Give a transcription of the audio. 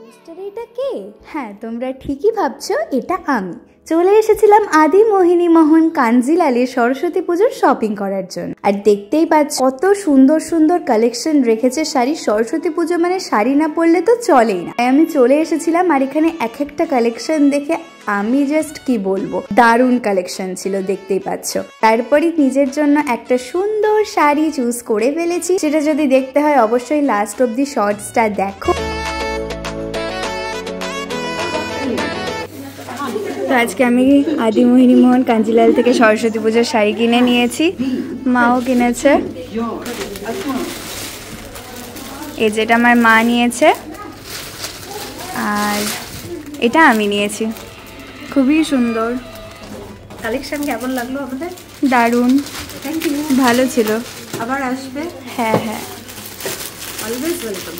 পোস্টারে এটা কে? হ্যাঁ, তোমরা ঠিকই ভাবছো, এটা আমি। চলে এসেছিলাম আদি মোহিনী মোহন কাঞ্জিলালের সরস্বতী পুজোর শপিং করার জন্য। আর দেখতেই পাচ্ছ কত সুন্দর সুন্দর কালেকশন রেখেছে শাড়ি। সরস্বতী পুজো মানে শাড়ি না পরলে তো চলেই না। আমি চলে এসেছিলাম আর এখানে এক একটা কালেকশন দেখে আমি জাস্ট কি বলবো, দারুণ কালেকশন ছিল, দেখতেই পাচ্ছ। তারপরই নিজের জন্য একটা সুন্দর শাড়ি চুজ করে ফেলেছি। সেটা যদি দেখতে হয় অবশ্যই লাস্ট অব্দি শর্টসটা দেখো। তো আজকে আমি আদি মোহিনী মোহন কাঞ্জিলাল থেকে সরস্বতী পুজোর শাড়ি কিনে নিয়েছি, মাও কিনেছে। এই যেটা আমার মা নিয়েছে আর এটা আমি নিয়েছি। খুবই সুন্দর কালেকশন। কেমন লাগলো আমাদের? দারুণ, থ্যাংক ইউ, ভালো ছিল। আবার আসবে। হ্যাঁ হ্যাঁ, অলওয়েজ ওয়েলকাম।